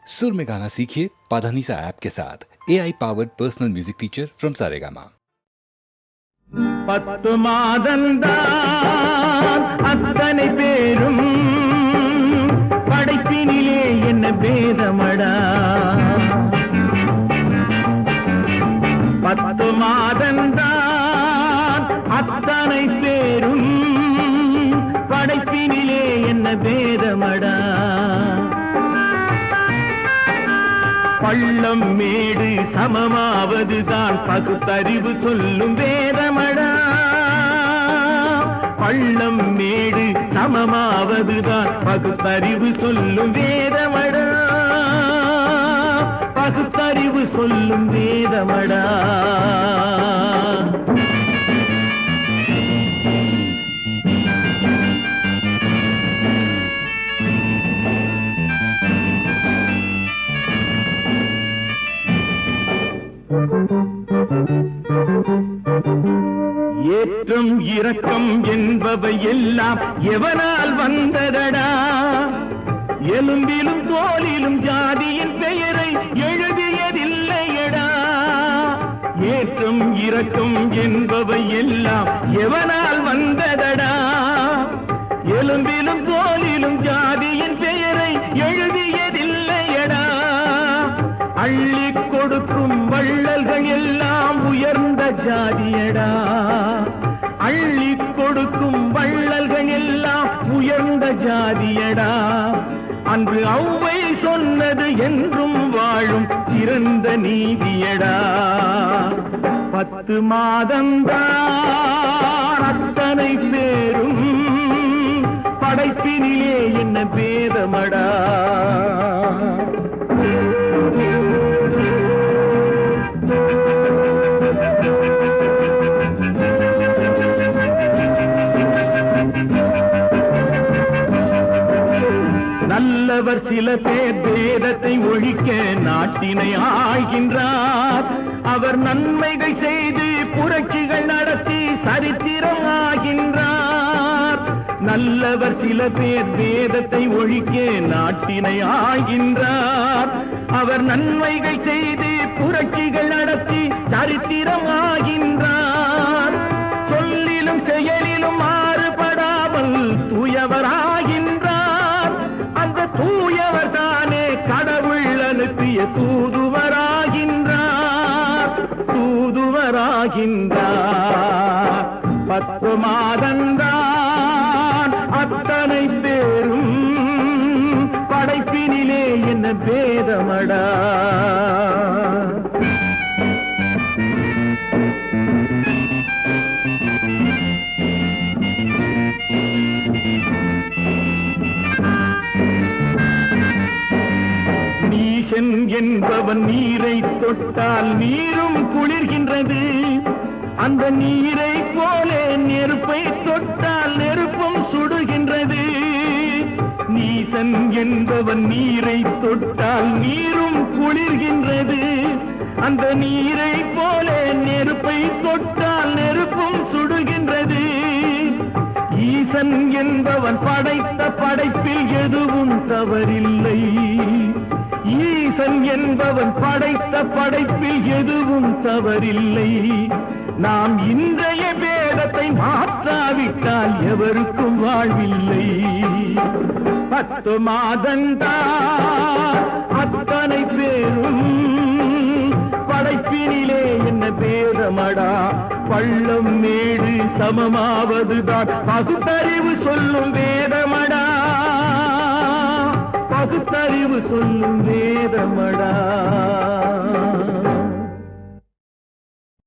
सुर में गाना सीखिए पाधानीसा ऐप के साथ AI powered personal music teacher from Saregama. 10 மாதந்தான் அத்தனை பேரும் படைப்பினிலே என்ன பேதமடா. 10 மாதந்தான் அத்தனை பேரும் படைப்பினிலே என்ன பேதமடா. பள்ளம் மேடு சமமாவதுதான் பகுத்தறிவு சொல்லும் வேதமடா. பள்ளம் மேடு சமமாவதுதான் பகுத்தறிவு சொல்லும் வேதமடா. பகுத்தறிவு சொல்லும் வேதமடா. ஏற்றம் இரக்கம் என்பவை எல்லாம் எவனால் வந்ததடா. எலும்பிலும் தோலிலும் ஜாதியின் பெயரை எழுதியதில்லையடா. ஏற்றம் இரக்கம் என்பவை எல்லாம் எவனால் வந்ததடா. எலும்பிலும் தோலிலும் ஜாதியின் பெயரை எழுதியதில்லையடா. அள்ளி கொடுக்கும் வள்ளல்கள் எல்லாம் உயர்ந்த ஜாதியடா. அள்ளி கொடுக்கும் வள்ளல்கள் எல்லாம் உயர்ந்த ஜாதியடா. அன்று ஔவை சொன்னது என்றும் வாழும் சிறந்த நீதியடா. 10 மாதந்தான் அத்தனை பேரும் படைப்பினிலே என்ன பேதமடா. நல்லவர் சில பேர் வேதத்தை ஒழிக்க நாட்டினை ஆள்கின்றார். அவர் நன்மைகள் செய்து புரட்சிகள் நடத்தி சரித்திரம் ஆகின்றார். நல்லவர் சில பேர் வேதத்தை ஒழிக்க நாட்டினை ஆள்கின்றார். அவர் நன்மைகள் செய்து புரட்சிகள் நடத்தி சரித்திரம் ஆகின்றார். சொல்லிலும் செயலிலும் மாறுபடாமல் தூயவராகின்றார். அந்த தூயவர் தானே கடவுள் அனுப்பிய தூதுவராகின்றார். தூதுவராகின்றார். 10 மாதந்தான் அத்தனை பேரும் படைப்பினிலே என்ன பேதமடா. நீசன் என்பவன் நீரை தொட்டால் நீரும் குளிர்கின்றது. அந்த நீரை போல நெருப்பை தொட்டால் நெருப்பும் சுடுகின்றது. நீசன் என்பவன் நீரை தொட்டால் நீரும் குளிர்கின்றது. அந்த நீரை போல நெருப்பை தொட்டால் நெருப்பும் சுடுகின்றது. ஈசன் என்பவன் படைத்த படைப்பில் எதுவும் தவறில்லை. ஈசன் என்பவன் படைத்த படைப்பில் எதுவும் தவறில்லை. நாம் இன்றைய வேதத்தை மாற்றாவிட்டால் எவருக்கும் வாழ்வில்லை. 10 மாதந்தான் அத்தனை பேரும் படைப்பினிலே என்ன பேதமடா. பள்ளம் மேடு சமமாவதுதான் பகுத்தறிவு சொல்லும் வேதமடா. பகுத்தறிவு சொல்லும் வேதமடா.